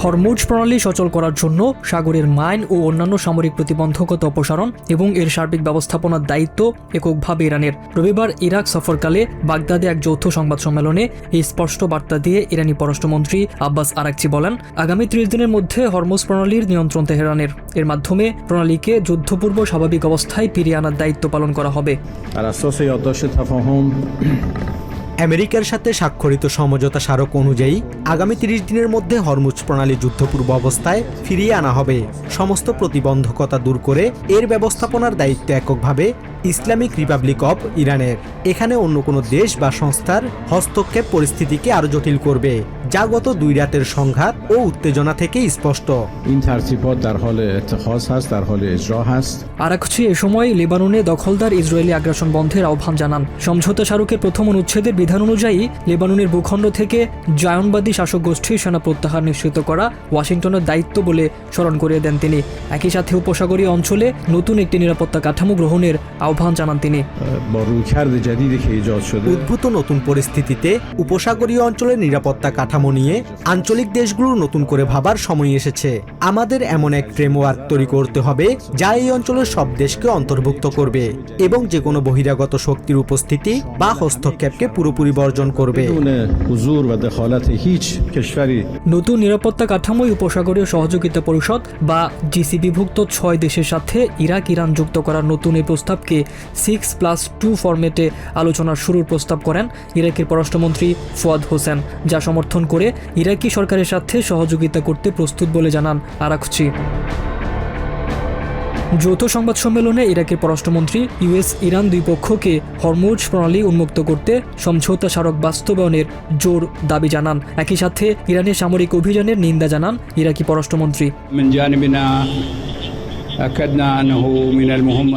Hormuz প্রণালী সচল করার জন্য সাগরের মাইন ও অন্যান্য সামরিক প্রতিবন্ধকতা অপসারণ এবং এর সার্বিক ব্যবস্থাপনার দায়িত্ব এককভাবে ইরানের। রবিবার ইরাক সফরকালে বাগদাদে এক যৌথ সংবাদ সম্মেলনে এই স্পষ্ট বার্তা দিয়ে ইরানি পররাষ্ট্রমন্ত্রী আব্বাস আরাকচি বলেন, আগামী 30 দিনের মধ্যে হরমুজ প্রণালীর নিয়ন্ত্রণ তেহরানের। এর মাধ্যমে প্রণালীকে যুদ্ধপূর্ব স্বাভাবিক অবস্থায় ফিরিয়ে আনার দায়িত্ব পালন করা হবে। আমেরিকার সাথে স্বাক্ষরিত সমঝোতা স্মারক অনুযায়ী আগামী 30 দিনের মধ্যে হরমুজ প্রণালী যুদ্ধপূর্ব অবস্থায় ফিরিয়ে আনা হবে। সমস্ত প্রতিবন্ধকতা দূর করে এর ব্যবস্থাপনার দায়িত্ব এককভাবে ইসলামিক রিপাবলিক অব ইরানের। এখানে অন্য কোনো দেশ বা সংস্থার হস্তক্ষেপ পরিস্থিতিকে আরো জটিল করবে, যা গত 2 রাতের সংঘাত ও উত্তেজনা থেকে স্পষ্ট। আরাকচি এ সময় লেবাননে দখলদার ইসরায়েলি আগ্রাসন বন্ধের আহ্বান জানান। সমঝোতা স্মারকের প্রথম অনুচ্ছেদের বিধান অনুযায়ী লেবাননের ভূখণ্ড থেকে জায়নবাদী শাসক গোষ্ঠীর সেনা প্রত্যাহার নিশ্চিত করা ওয়াশিংটনের দায়িত্ব বলে স্মরণ করিয়ে দেন তিনি। একই সাথে উপসাগরীয় অঞ্চলে নতুন একটি নিরাপত্তা কাঠামো গ্রহণের আহ্বান জানান তিনি। উদ্ভূত নতুন পরিস্থিতিতে উপসাগরীয় অঞ্চলের নিরাপত্তা কাঠামো নিয়ে আঞ্চলিক দেশগুলোর নতুন করে ভাবার সময় এসেছে। আমাদের এমন এক ফ্রেমওয়ার্ক তৈরি করতে হবে যা এই অঞ্চলের সব দেশকে অন্তর্ভুক্ত করবে এবং যে কোনো বহিরাগত শক্তির উপস্থিতি বা হস্তক্ষেপকে পুরোপুরি বর্জন করবে। নতুন নিরাপত্তা কাঠামোয় উপসাগরীয় সহযোগিতা পরিষদ বা জিসিবিভুক্ত 6 দেশের সাথে ইরান যুক্ত করার নতুন এই প্রস্তাবকে 6+2 ফরম্যাটে আলোচনার শুরুর প্রস্তাব করেন ইরাকের পররাষ্ট্রমন্ত্রী ফুয়াদ হোসেন, যা সমর্থন করে ইরাকি সরকারের সাথে সহযোগিতা করতে প্রস্তুত বলে জানান আরাকচি। যৌথ সংবাদ সম্মেলনে ইরাকের পররাষ্ট্রমন্ত্রী ইরান দুই পক্ষকে হরমুজ প্রণালী উন্মুক্ত করতে সমঝোতা স্মারক বাস্তবায়নের জোর দাবি জানান। একই সাথে ইরানের সামরিক অভিযানের নিন্দা জানান ইরাকি পররাষ্ট্রমন্ত্রী।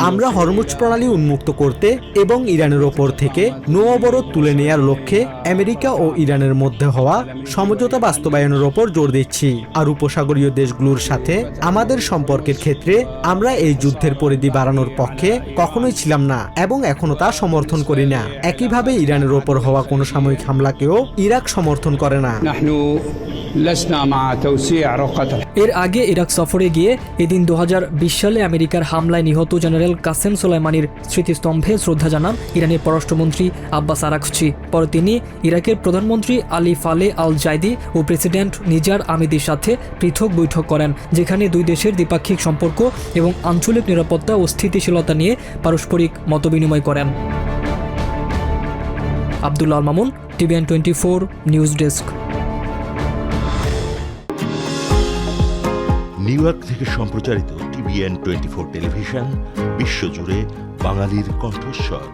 আমরা হরমুজ প্রণালী উন্মুক্ত করতে এবং ইরানের ওপর থেকে নৌ অবরোধ তুলে নেয়ার লক্ষ্যে আমেরিকা ও ইরানের মধ্যে হওয়া সমঝোতা বাস্তবায়নের ওপর জোর দিচ্ছি। আর উপসাগরীয় দেশগুলোর সাথে আমাদের সম্পর্কের ক্ষেত্রে আমরা এই যুদ্ধের পরিধি বাড়ানোর পক্ষে কখনোই ছিলাম না এবং এখনো তা সমর্থন করি না। একইভাবে ইরানের ওপর হওয়া কোনো সামরিক হামলাকেও ইরাক সমর্থন করে না। এর আগে ইরাক সফরে গিয়ে এদিন 2020 সালে আমেরিকার হামলায় নিহত জেনারেল কাসেম সোলাইমানির স্মৃতিস্তম্ভে শ্রদ্ধা জানান ইরানের পররাষ্ট্রমন্ত্রী আব্বাস আরাকচি। পরে তিনি ইরাকের প্রধানমন্ত্রী আলী ফালে আল জাইদি ও প্রেসিডেন্ট নিজার আমিদির সাথে পৃথক বৈঠক করেন, যেখানে দুই দেশের দ্বিপাক্ষিক সম্পর্ক এবং আঞ্চলিক নিরাপত্তা ও স্থিতিশীলতা নিয়ে পারস্পরিক মতবিনিময় করেন। Abdullah Al Mamun, TVN 24 news desk. New York থেকে সম্প্রচারিত TVN 24 টেলিভিশন বিশ্বজুড়ে বাঙালির কণ্ঠস্বর।